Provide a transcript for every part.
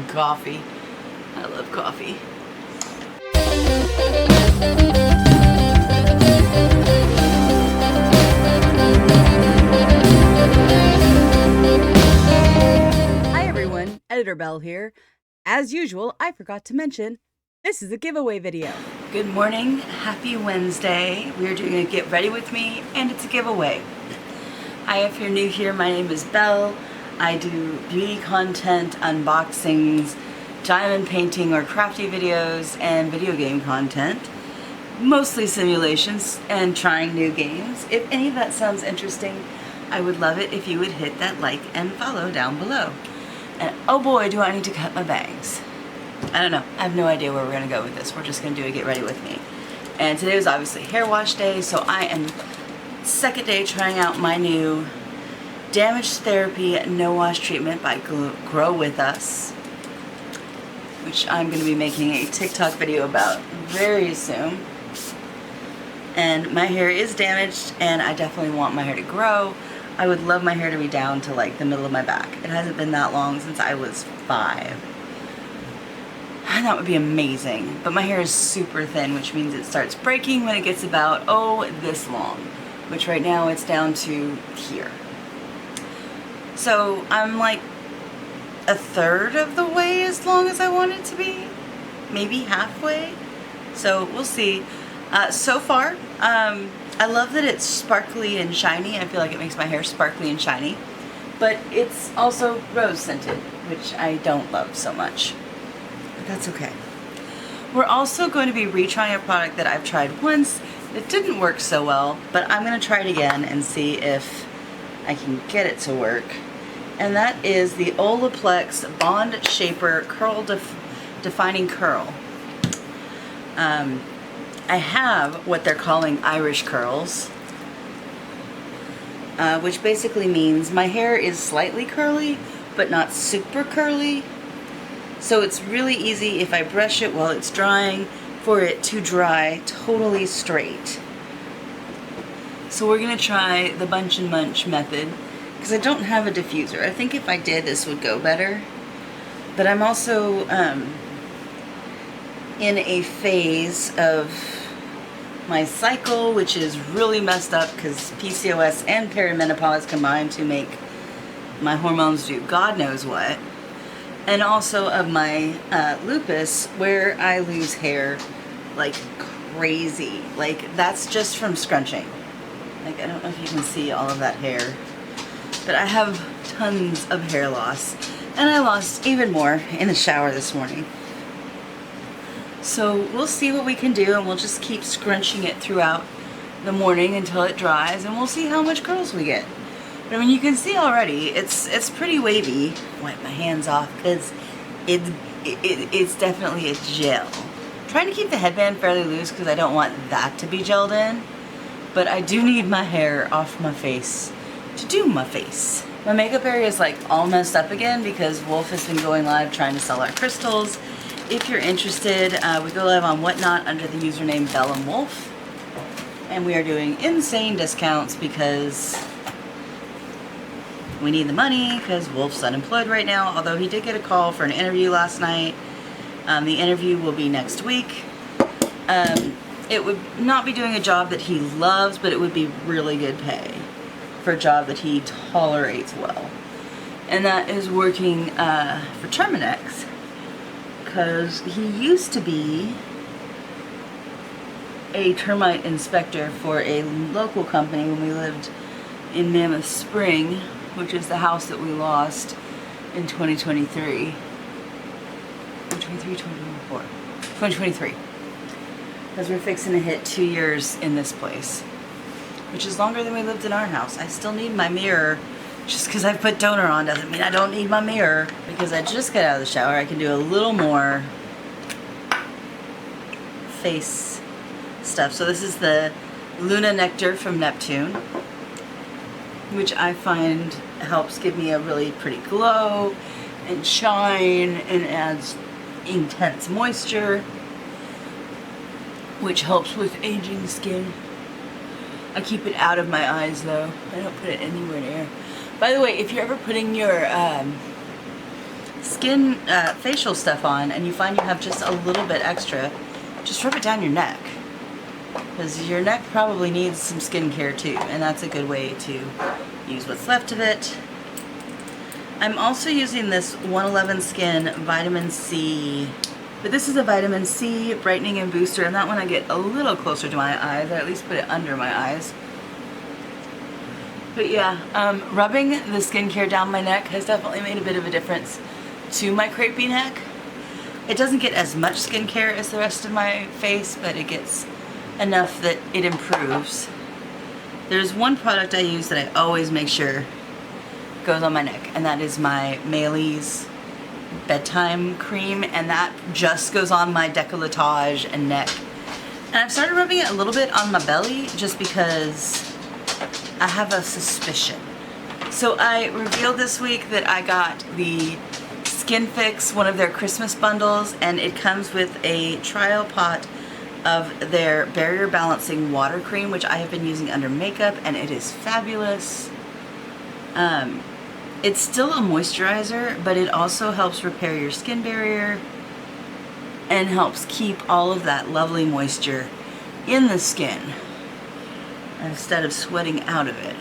Coffee. I love coffee. Hi everyone, Editor Bell here. As usual, I forgot to mention, this is a giveaway video. Good morning, happy Wednesday. We are doing a get ready with me, and it's a giveaway. Hi, if you're new here, my name is Belle. I do beauty content, unboxings, diamond painting or crafty videos, and video game content. Mostly simulations and trying new games. If any of that sounds interesting, I would love it if you would hit that like and follow down below. And oh boy, do I need to cut my bangs. I don't know. I have no idea where we're going to go with this. We're just going to do a get ready with me. And today was obviously hair wash day, so I am second day trying out my new Damage Therapy No Wash Treatment by Grow With Us, which I'm going to be making a TikTok video about very soon. And my hair is damaged, and I definitely want my hair to grow. I would love my hair to be down to like the middle of my back. It hasn't been that long since I was 5. And that would be amazing. But my hair is super thin, which means it starts breaking when it gets about, oh, this long. Which right now it's down to here. So I'm like a third of the way as long as I want it to be. Maybe halfway. So we'll see. So far, I love that it's sparkly and shiny. I feel like it makes my hair sparkly and shiny. But it's also rose scented, which I don't love so much. But that's okay. We're also going to be retrying a product that I've tried once. It didn't work so well, but I'm going to try it again and see if I can get it to work. And that is the Olaplex Bond Shaper Curl Defining Curl. I have what they're calling Irish curls, which basically means my hair is slightly curly, but not super curly. So it's really easy if I brush it while it's drying for it to dry totally straight. So we're going to try the Bunch and Munch method, because I don't have a diffuser. I think if I did, this would go better. But I'm also in a phase of my cycle, which is really messed up because PCOS and perimenopause combine to make my hormones do God knows what. And also of my lupus, where I lose hair like crazy. Like, that's just from scrunching. Like, I don't know if you can see all of that hair, but I have tons of hair loss. And I lost even more in the shower this morning. So we'll see what we can do, and we'll just keep scrunching it throughout the morning until it dries, and we'll see how much curls we get. But I mean, you can see already, it's pretty wavy. Wipe my hands off, because it's definitely a gel. I'm trying to keep the headband fairly loose because I don't want that to be gelled in. But I do need my hair off my face to do my face. My makeup area is like all messed up again because Wolf has been going live trying to sell our crystals. If you're interested, we go live on Whatnot under the username Belle and Wolf. And we are doing insane discounts because we need the money, because Wolf's unemployed right now, although he did get a call for an interview last night. The interview will be next week. It would not be doing a job that he loves, but it would be really good pay for a job that he tolerates well. And that is working for Terminex, because he used to be a termite inspector for a local company when we lived in Mammoth Spring, which is the house that we lost in 2023. 2023. Because we're fixing to hit 2 years in this place, which is longer than we lived in our house. I still need my mirror. Just because I put toner on doesn't mean I don't need my mirror. Because I just got out of the shower, I can do a little more face stuff. So this is the Luna Nectar from Neptune, which I find helps give me a really pretty glow and shine and adds intense moisture, which helps with aging skin. I keep it out of my eyes though. I don't put it anywhere near. By the way, if you're ever putting your skin facial stuff on and you find you have just a little bit extra, just rub it down your neck. Because your neck probably needs some skincare too, and that's a good way to use what's left of it. I'm also using this 111 Skin Vitamin C, but this is a Vitamin C brightening and booster, and that one I get a little closer to my eyes, or at least put it under my eyes. But yeah, rubbing the skincare down my neck has definitely made a bit of a difference to my crepey neck. It doesn't get as much skincare as the rest of my face, but it gets enough that it improves. There's one product I use that I always make sure goes on my neck, and that is my Maylis bedtime cream, and that just goes on my décolletage and neck. And I've started rubbing it a little bit on my belly just because I have a suspicion. So I revealed this week that I got the Skin Fix, one of their Christmas bundles, and it comes with a trial pot of their barrier balancing water cream, which I have been using under makeup, and it is fabulous. It's still a moisturizer, but it also helps repair your skin barrier and helps keep all of that lovely moisture in the skin instead of sweating out of it.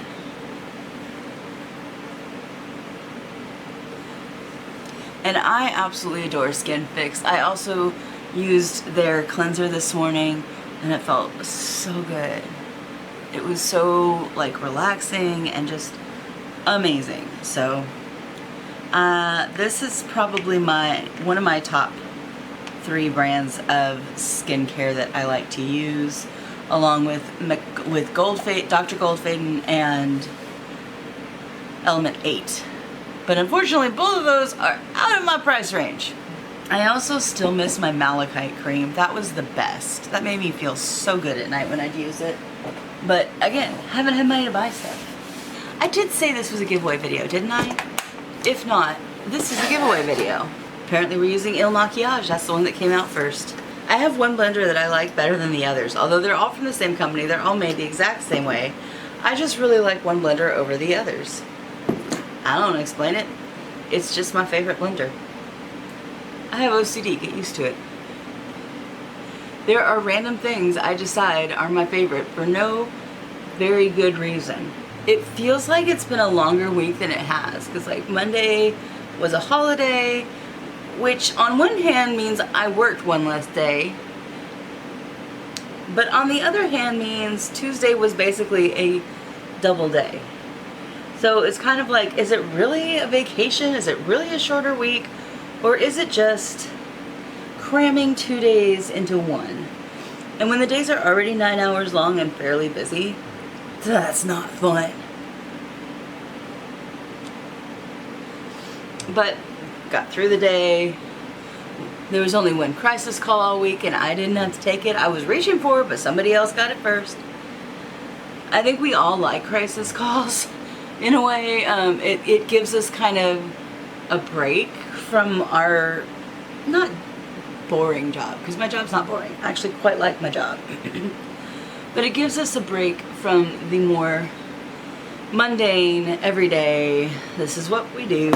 And I absolutely adore Skin Fix. I also used their cleanser this morning and it felt so good. It was so like relaxing and just amazing. So this is probably one of my top 3 brands of skincare that I like to use, along with Dr. Goldfaden and Element 8. But unfortunately, both of those are out of my price range. I also still miss my malachite cream. That was the best. That made me feel so good at night when I'd use it. But again, haven't had money to buy stuff. I did say this was a giveaway video, didn't I? If not, this is a giveaway video. Apparently we're using Il Maquillage. That's the one that came out first. I have one blender that I like better than the others. Although they're all from the same company, they're all made the exact same way. I just really like one blender over the others. I don't explain it. It's just my favorite blender. I have OCD, get used to it. There are random things I decide are my favorite for no very good reason. It feels like it's been a longer week than it has, because like Monday was a holiday, which on one hand means I worked one less day, but on the other hand means Tuesday was basically a double day. So it's kind of like, is it really a vacation? Is it really a shorter week? Or is it just cramming 2 days into one? And when the days are already 9 hours long and fairly busy, that's not fun. But got through the day. There was only one crisis call all week and I didn't have to take it. I was reaching for it, but somebody else got it first. I think we all like crisis calls in a way. It gives us kind of a break from our not boring job, because my job's not boring. I actually quite like my job. But it gives us a break from the more mundane, everyday, this is what we do.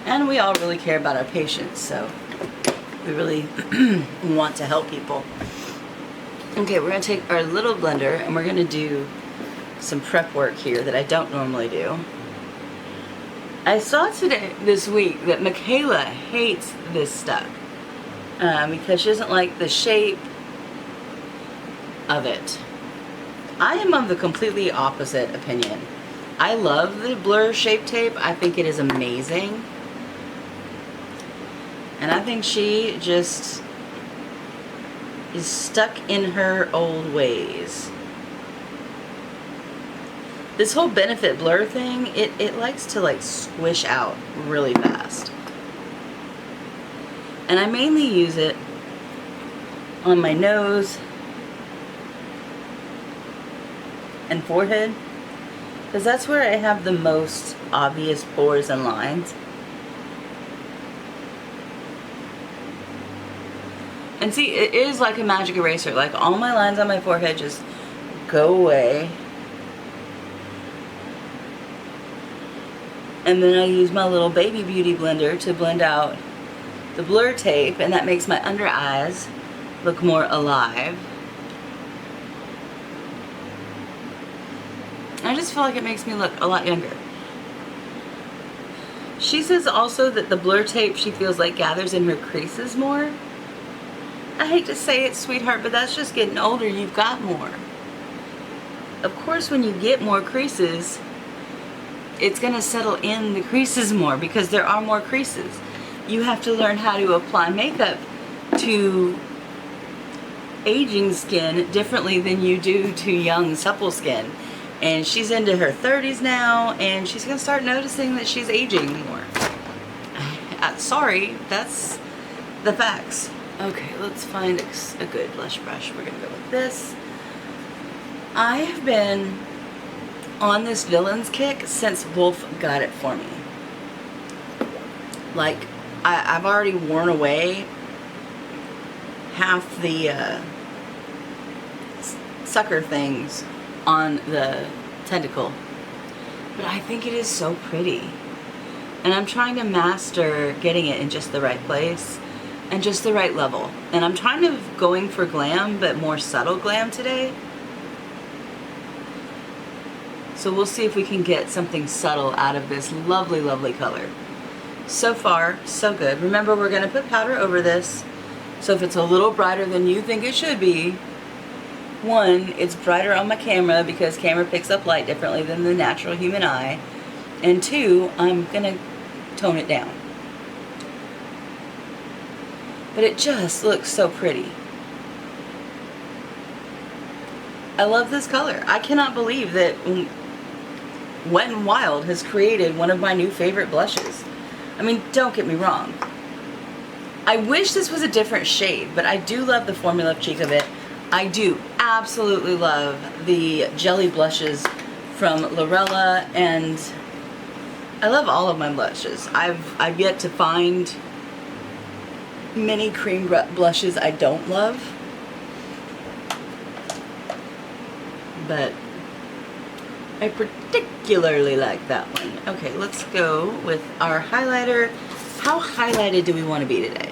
And we all really care about our patients, so we really want to help people. Okay, we're going to take our little blender and we're going to do some prep work here that I don't normally do. I saw this week that Michaela hates this stuff because she doesn't like the shape of it. I am of the completely opposite opinion. I love the Blur Shape Tape. I think it is amazing. And I think she just is stuck in her old ways. This whole Benefit Blur thing, it likes to like squish out really fast. And I mainly use it on my nose and forehead, because that's where I have the most obvious pores and lines. And see, it is like a magic eraser. Like all my lines on my forehead just go away. And then I use my little baby beauty blender to blend out the blur tape, and that makes my under eyes look more alive. I just feel like it makes me look a lot younger. She says also that the blur tape, she feels like, gathers in her creases more. I hate to say it, sweetheart, but that's just getting older. You've got more. Of course, when you get more creases, it's going to settle in the creases more because there are more creases. You have to learn how to apply makeup to aging skin differently than you do to young, supple skin. And she's into her 30s now, and she's going to start noticing that she's aging more. Sorry, that's the facts. Okay, let's find a good blush brush. We're going to go with this. I have been on this Villains kick since Wolf got it for me. Like, I've already worn away half the sucker things on the tentacle, but I think it is so pretty, and I'm trying to master getting it in just the right place and just the right level. And I'm kind of going for glam, but more subtle glam today, so we'll see if we can get something subtle out of this lovely, lovely color. So far, so good. Remember, we're going to put powder over this, so if it's a little brighter than you think it should be, one, it's brighter on my camera because camera picks up light differently than the natural human eye, and two, I'm gonna tone it down. But it just looks so pretty. I love this color. I cannot believe that Wet n Wild has created one of my new favorite blushes. I mean, don't get me wrong. I wish this was a different shade, but I do love the formula cheek of it. I do absolutely love the jelly blushes from Lorella, and I love all of my blushes. I've yet to find many cream blushes I don't love, but I particularly like that one. Okay, let's go with our highlighter. How highlighted do we want to be today?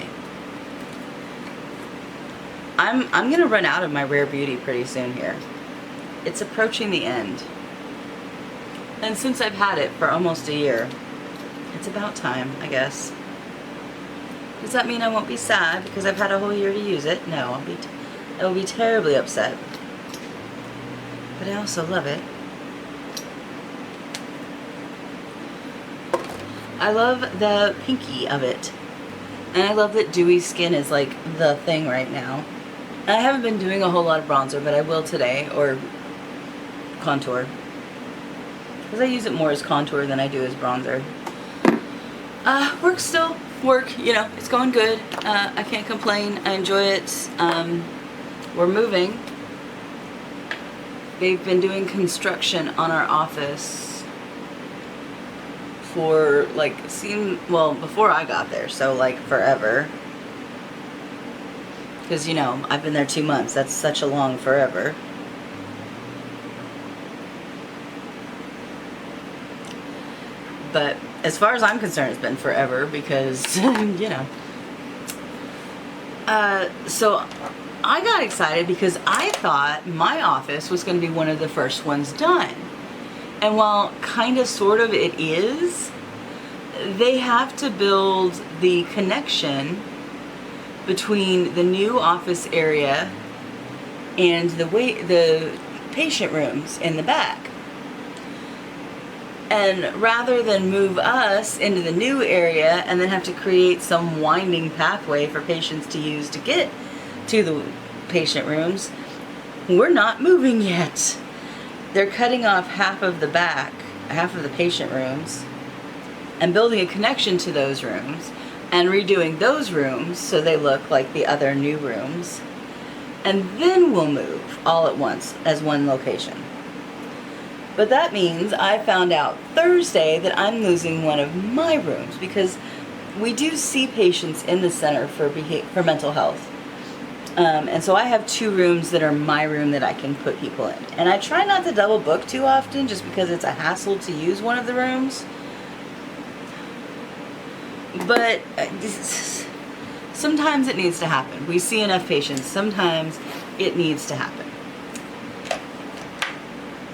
I'm gonna run out of my Rare Beauty pretty soon here. It's approaching the end. And since I've had it for almost a year, it's about time, I guess. Does that mean I won't be sad because I've had a whole year to use it? No, I will be terribly upset. But I also love it. I love the pinky of it. And I love that dewy skin is like the thing right now. I haven't been doing a whole lot of bronzer, but I will today, or contour. Because I use it more as contour than I do as bronzer. Work still. Work, you know, it's going good. I can't complain. I enjoy it. We're moving. They've been doing construction on our office for, like, well, before I got there, so, like, forever. Because, you know, I've been there 2 months. That's such a long forever. But as far as I'm concerned, it's been forever because, you know. So I got excited because I thought my office was going to be one of the first ones done. And while kind of, sort of it is, they have to build the connection between the new office area and the patient rooms in the back. And rather than move us into the new area and then have to create some winding pathway for patients to use to get to the patient rooms, we're not moving yet. They're cutting off half of the back, half of the patient rooms, and building a connection to those rooms, and redoing those rooms so they look like the other new rooms. And then we'll move all at once as one location. But that means I found out Thursday that I'm losing one of my rooms because we do see patients in the center for mental health. And so I have 2 rooms that are my room that I can put people in. And I try not to double book too often just because it's a hassle to use one of the rooms. But sometimes it needs to happen. We see enough patients. Sometimes it needs to happen.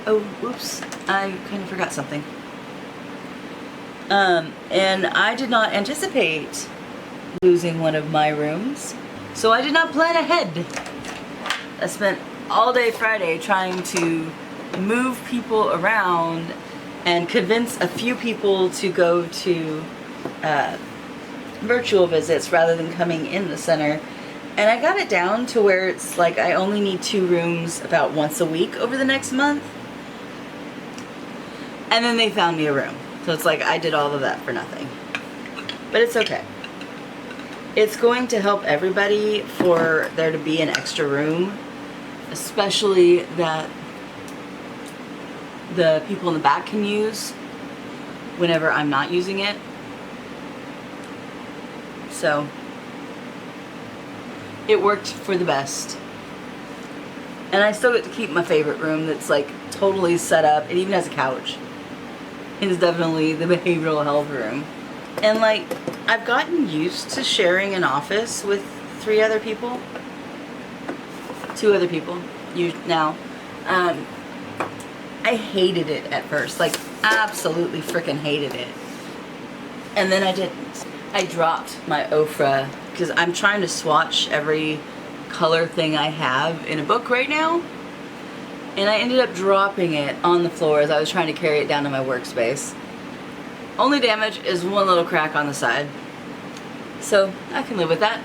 Oh, whoops. I kind of forgot something. And I did not anticipate losing one of my rooms, so I did not plan ahead. I spent all day Friday trying to move people around and convince a few people to go to virtual visits rather than coming in the center. And I got it down to where it's like I only need 2 rooms about once a week over the next month. And then they found me a room. So it's like I did all of that for nothing. But it's okay. It's going to help everybody for there to be an extra room, especially that the people in the back can use whenever I'm not using it. So it worked for the best. And I still get to keep my favorite room that's like totally set up. It even has a couch. It is definitely the behavioral health room. And like, I've gotten used to sharing an office with 3 other people. 2 other people now. I hated it at first, like absolutely freaking hated it. And then I didn't. I dropped my Ofra because I'm trying to swatch every color thing I have in a book right now. And I ended up dropping it on the floor as I was trying to carry it down to my workspace. Only damage is one little crack on the side. So I can live with that.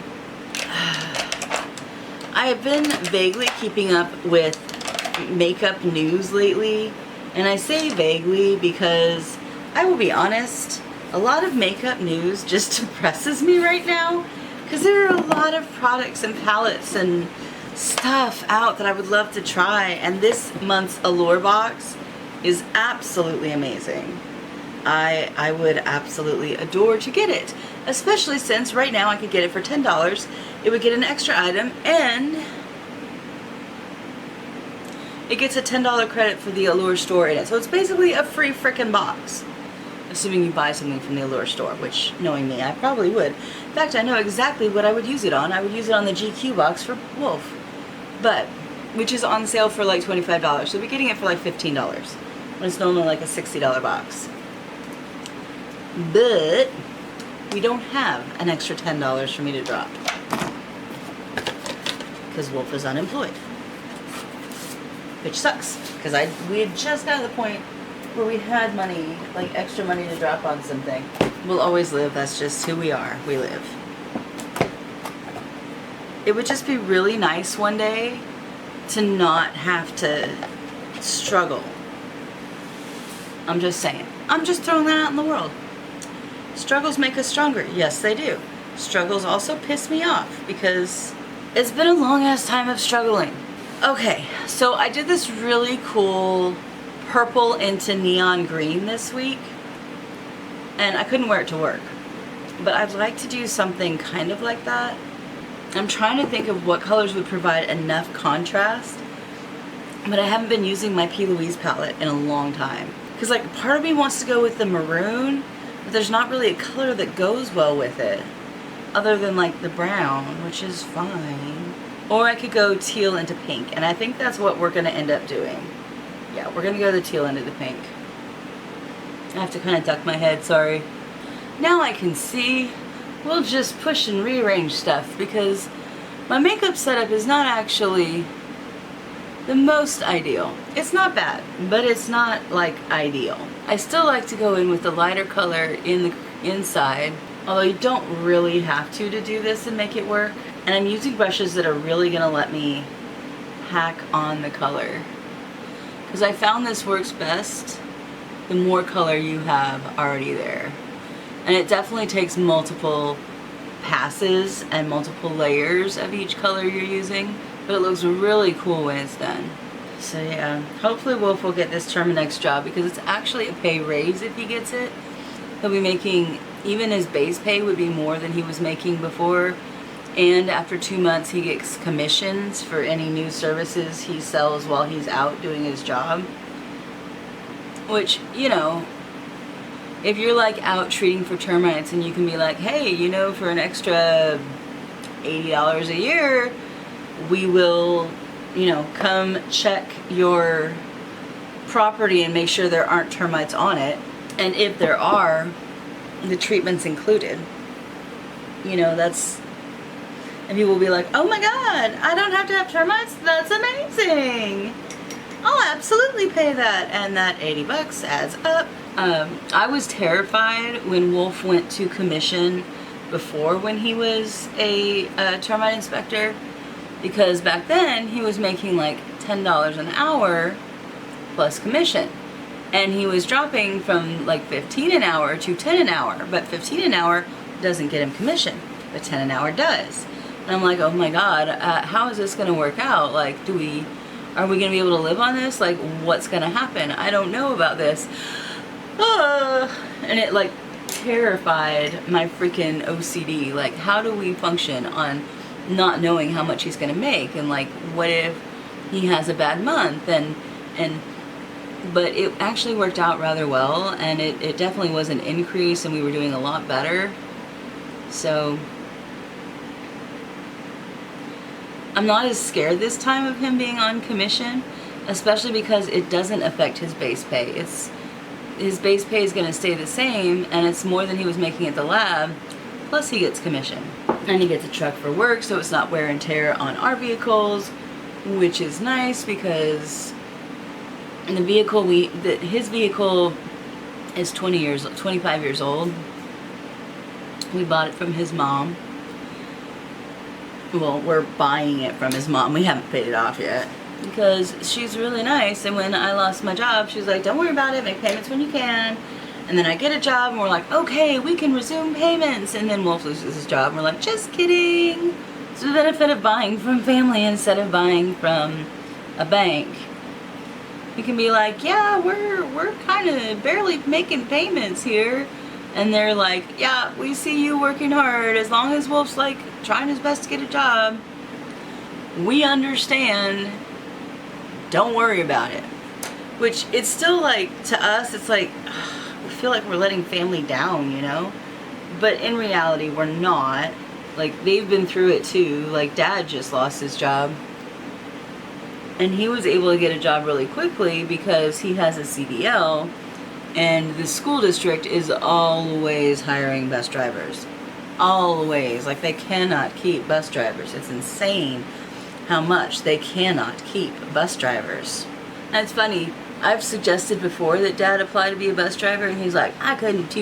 I have been vaguely keeping up with makeup news lately. And I say vaguely because I will be honest, a lot of makeup news just depresses me right now. Because there are a lot of products and palettes and stuff out that I would love to try, and this month's Allure box is absolutely amazing. I would absolutely adore to get it, especially since right now I could get it for $10. It would get an extra item, and it gets a $10 credit for the Allure store in it. So it's basically a free frickin' box, assuming you buy something from the Allure store, which, knowing me, I probably would. In fact, I know exactly what I would use it on. I would use it on the GQ box for Wolf, but which is on sale for like $25. So we're getting it for like $15 when it's normally like a $60 box. But we don't have an extra $10 for me to drop because Wolf is unemployed, which sucks because we had just got to the point where we had money, like extra money to drop on something. We'll always live. That's just who we are. We live. It would just be really nice one day to not have to struggle. I'm just saying. I'm just throwing that out in the world. Struggles make us stronger. Yes, they do. Struggles also piss me off because it's been a long ass time of struggling. Okay, so I did this really cool purple into neon green this week, and I couldn't wear it to work. But I'd like to do something kind of like that. I'm trying to think of what colors would provide enough contrast, but I haven't been using my P. Louise palette in a long time. Because like part of me wants to go with the maroon, but there's not really a color that goes well with it, other than like the brown, which is fine. Or I could go teal into pink, and I think that's what we're going to end up doing. Yeah, we're going to go the teal into the pink. I have to kind of duck my head, sorry. Now I can see. We'll just push and rearrange stuff because my makeup setup is not actually the most ideal. It's not bad, but it's not like ideal. I still like to go in with the lighter color in the inside, although you don't really have to do this and make it work. And I'm using brushes that are really gonna let me hack on the color, because I found this works best the more color you have already there. And it definitely takes multiple passes and multiple layers of each color you're using, but it looks really cool when it's done. So yeah, hopefully Wolf will get this Terminex job because it's actually a pay raise if he gets it. He'll be making, even his base pay would be more than he was making before, and after 2 months he gets commissions for any new services he sells while he's out doing his job, which, you know, if you're like out treating for termites and you can be like, hey, you know, for an extra $80 a year, we will, you know, come check your property and make sure there aren't termites on it. And if there are, the treatment's included. You know, that's, and people will be like, oh my God, I don't have to have termites? That's amazing. I'll absolutely pay that. And that 80 bucks adds up. I was terrified when Wolf went to commission before, when he was a termite inspector, because back then he was making like $10 an hour plus commission. And he was dropping from like 15 an hour to 10 an hour, but 15 an hour doesn't get him commission, but 10 an hour does. And I'm like, oh my God, how is this gonna work out? Like, are we gonna be able to live on this? Like, what's gonna happen? I don't know about this. And it like terrified my freaking OCD. Like, how do we function on not knowing how much he's gonna make? And like, what if he has a bad month? But it actually worked out rather well, and it definitely was an increase, and we were doing a lot better. So I'm not as scared this time of him being on commission, especially because it doesn't affect his base pay. His base pay is going to stay the same, and it's more than he was making at the lab, plus he gets commission. And he gets a truck for work, so it's not wear and tear on our vehicles, which is nice, because the vehicle his vehicle is 25 years old. We bought it from his mom. Well, we're buying it from his mom. We haven't paid it off yet, because she's really nice. And when I lost my job, she was like, don't worry about it, make payments when you can. And then I get a job and we're like, okay, we can resume payments. And then Wolf loses his job and we're like, just kidding. It's the benefit of buying from family instead of buying from a bank. You can be like, yeah, we're kind of barely making payments here. And they're like, yeah, we see you working hard. As long as Wolf's like trying his best to get a job, we understand. Don't worry about it. Which, it's still like, to us, it's like, we feel like we're letting family down, you know? But in reality, we're not. Like, they've been through it too. Like, Dad just lost his job. And he was able to get a job really quickly because he has a CDL, and the school district is always hiring bus drivers. Always. Like, they cannot keep bus drivers. It's insane how much they cannot keep bus drivers. And it's funny, I've suggested before that Dad apply to be a bus driver, and he's like, I couldn't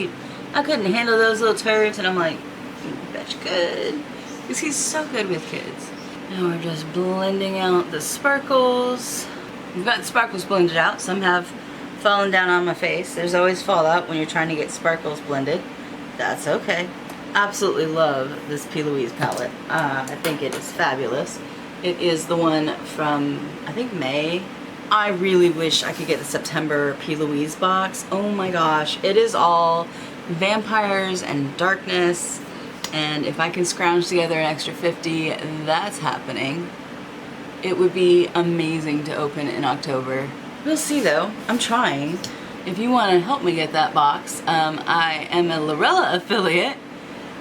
handle those little turds. And I'm like, you bet you could. Because he's so good with kids. Now we're just blending out the sparkles. We've got the sparkles blended out. Some have fallen down on my face. There's always fallout when you're trying to get sparkles blended. That's okay. Absolutely love this P. Louise palette. I think it is fabulous. It is the one from, I think, May. I really wish I could get the September P. Louise box. Oh my gosh. It is all vampires and darkness. And if I can scrounge together an extra 50, that's happening. It would be amazing to open in October. We'll see though. I'm trying. If you want to help me get that box, I am a Lorella affiliate,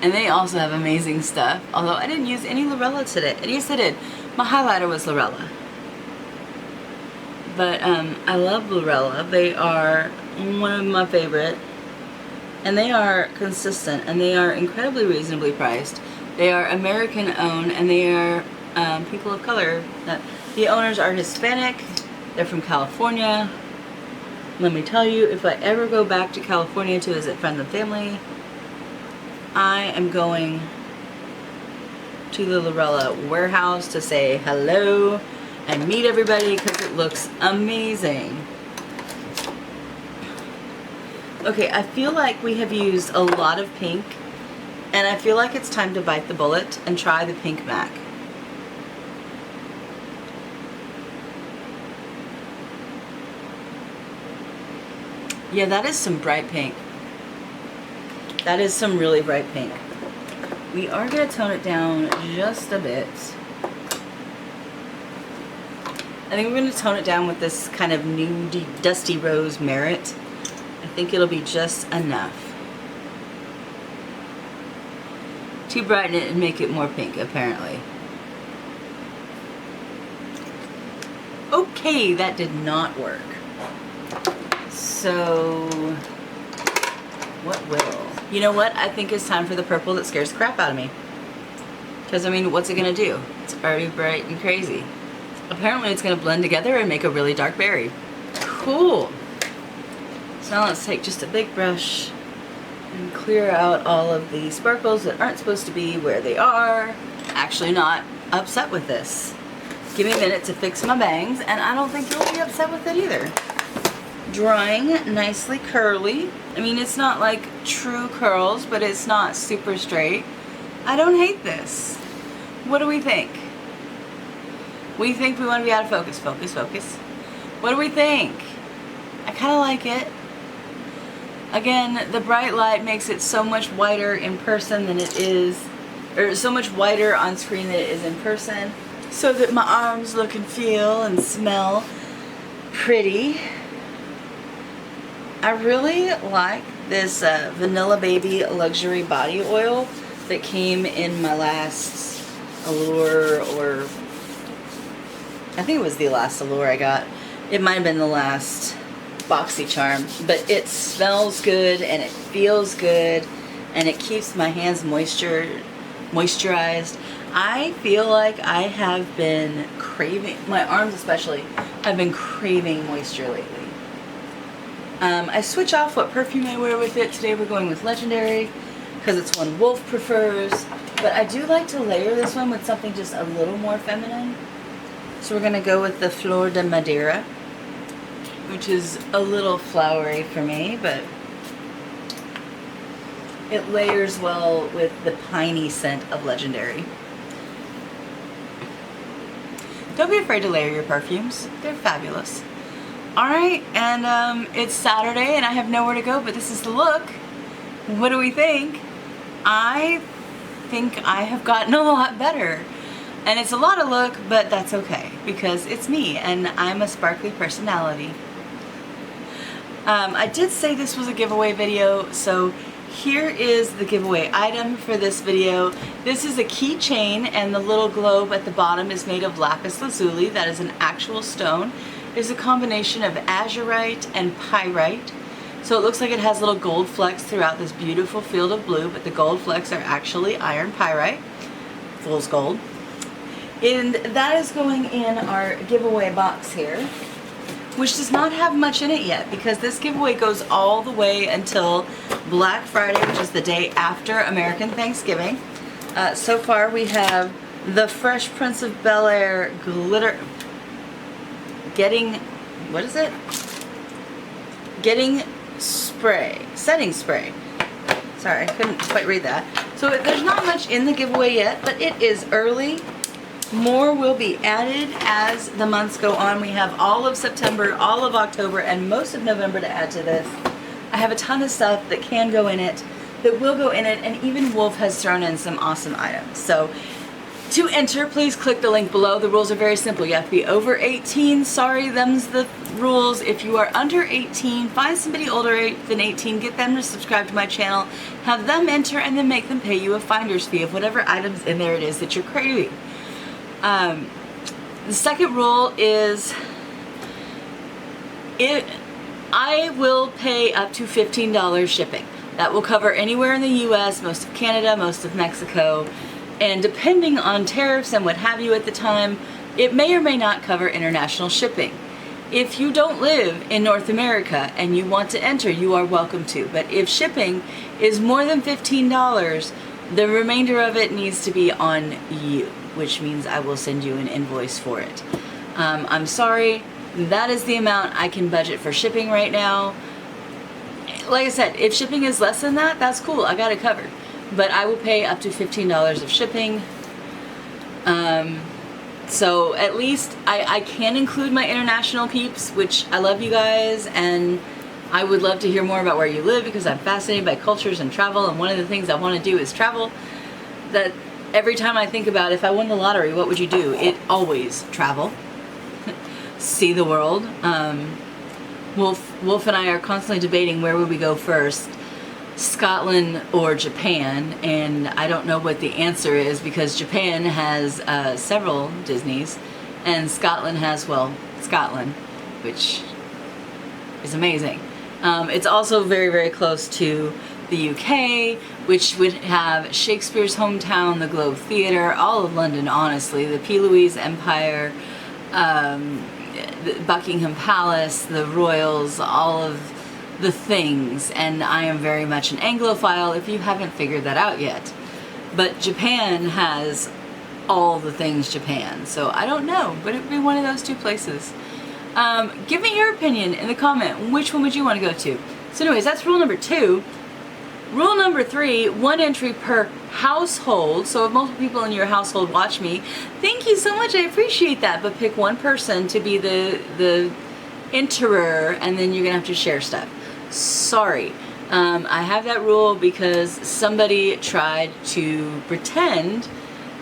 and they also have amazing stuff. Although I didn't use any Lorella today. Yes, I did. My highlighter was Lorella. But I love Lorella. They are one of my favorite. And they are consistent, and they are incredibly reasonably priced. They are American owned, and they are people of color. The owners are Hispanic. They're from California. Let me tell you, if I ever go back to California to visit friends and family, I am going to the Lorella warehouse to say hello and meet everybody, because it looks amazing. Okay, I feel like we have used a lot of pink, and I feel like it's time to bite the bullet and try the pink MAC. Yeah, that is some bright pink. That is some really bright pink. We are going to tone it down just a bit. I think we're going to tone it down with this kind of new dusty rose merit. I think it'll be just enough to brighten it and make it more pink, apparently. Okay, that did not work. So, what will? You know what? I think it's time for the purple that scares the crap out of me. Because, I mean, what's it going to do? It's already bright and crazy. Apparently, it's going to blend together and make a really dark berry. Cool. So now let's take just a big brush and clear out all of the sparkles that aren't supposed to be where they are. Actually not upset with this. Give me a minute to fix my bangs, and I don't think you'll be upset with it either. Drying nicely curly. I mean, it's not like true curls, but it's not super straight. I don't hate this. What do we think? We think we want to be out of focus. Focus, focus. What do we think? I kind of like it. Again, the bright light makes it so much whiter in person than it is, or so much whiter on screen than it is in person, so that my arms look and feel and smell pretty. I really like this Vanilla Baby Luxury Body Oil that came in my last Allure, or I think it was the last Allure I got. It might have been the last BoxyCharm, but it smells good and it feels good and it keeps my hands moisturized. I feel like I have been craving, my arms especially, I've been craving moisture lately. I switch off what perfume I wear with it. Today we're going with Legendary because it's one Wolf prefers, but I do like to layer this one with something just a little more feminine. So we're going to go with the Flor de Madeira, which is a little flowery for me, but it layers well with the piney scent of Legendary. Don't be afraid to layer your perfumes. They're fabulous. Alright, and it's Saturday and I have nowhere to go, but this is the look. What do we think? I think I have gotten a lot better. And it's a lot of look, but that's okay, because it's me and I'm a sparkly personality. I did say this was a giveaway video, so here is the giveaway item for this video. This is a keychain, and the little globe at the bottom is made of lapis lazuli. That is an actual stone. There's a combination of azurite and pyrite. So it looks like it has little gold flecks throughout this beautiful field of blue, but the gold flecks are actually iron pyrite. Fool's gold. And that is going in our giveaway box here, which does not have much in it yet because this giveaway goes all the way until Black Friday, which is the day after American Thanksgiving. So far we have the Fresh Prince of Bel-Air glitter, Getting spray, setting spray. Sorry, I couldn't quite read that. So there's not much in the giveaway yet, but it is early. More will be added as the months go on. We have all of September, all of October, and most of November to add to this. I have a ton of stuff that can go in it, that will go in it, and even Wolf has thrown in some awesome items. So to enter, please click the link below. The rules are very simple. You have to be over 18. Sorry, them's the rules. If you are under 18, find somebody older than 18, get them to subscribe to my channel, have them enter, and then make them pay you a finder's fee of whatever items in there it is that you're craving. The second rule is I will pay up to $15 shipping. That will cover anywhere in the US, most of Canada, most of Mexico, and depending on tariffs and what have you at the time, it may or may not cover international shipping. If you don't live in North America and you want to enter, you are welcome to. But if shipping is more than $15, the remainder of it needs to be on you, which means I will send you an invoice for it. I'm sorry, that is the amount I can budget for shipping right now. Like I said, if shipping is less than that, that's cool, I got it covered. But I will pay up to $15 of shipping. So at least I can include my international peeps, which I love you guys, and I would love to hear more about where you live because I'm fascinated by cultures and travel, and one of the things I want to do is travel. That every time I think about if I won the lottery, what would you do? It always travel. See the world. Wolf and I are constantly debating where would we go first, Scotland or Japan, and I don't know what the answer is because Japan has several Disneys, and Scotland has, well, Scotland, which is amazing. It's also very, very close to the UK, which would have Shakespeare's hometown, the Globe Theatre, all of London, honestly, the P. Louise Empire, the Buckingham Palace, the Royals, all of the things, and I am very much an Anglophile if you haven't figured that out yet. But Japan has all the things Japan, so I don't know, but it would be one of those two places. Give me your opinion in the comment. Which one would you want to go to? So anyways, that's rule number 2. Rule number 3, 1 entry per household. So if multiple people in your household watch me, thank you so much, I appreciate that. But pick one person to be the enterer, and then you're gonna have to share stuff. Sorry. I have that rule because somebody tried to pretend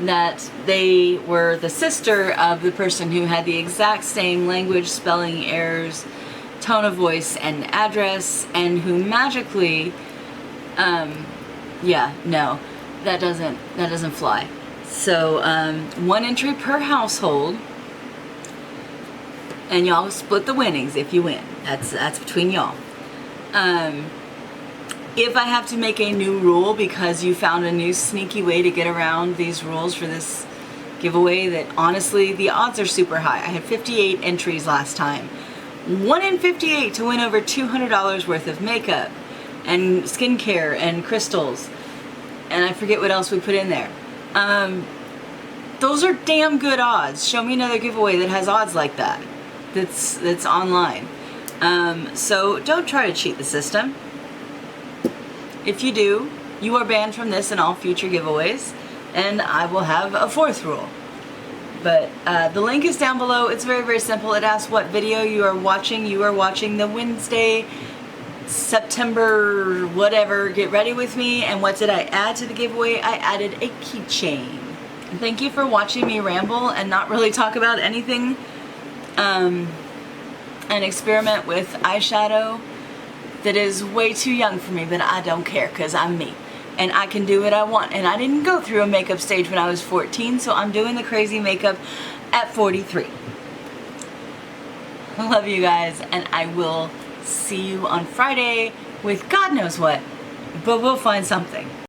that they were the sister of the person who had the exact same language, spelling errors, tone of voice, and address, and who magically, yeah, no, that doesn't fly. So 1 entry per household, and y'all split the winnings if you win. That's between y'all. If I have to make a new rule because you found a new sneaky way to get around these rules for this giveaway that honestly the odds are super high. I had 58 entries last time. 1 in 58 to win over $200 worth of makeup and skincare and crystals. And I forget what else we put in there. Those are damn good odds. Show me another giveaway that has odds like that. That's online. So don't try to cheat the system. If you do, you are banned from this and all future giveaways, and I will have a 4th rule. But the link is down below. It's very, very simple. It asks what video you are watching. You are watching the Wednesday, September, whatever, Get Ready With Me. And what did I add to the giveaway? I added a keychain. Thank you for watching me ramble and not really talk about anything and experiment with eyeshadow that is way too young for me, but I don't care because I'm me and I can do what I want, and I didn't go through a makeup stage when I was 14, so I'm doing the crazy makeup at 43. I love you guys, and I will see you on Friday with God knows what, but we'll find something.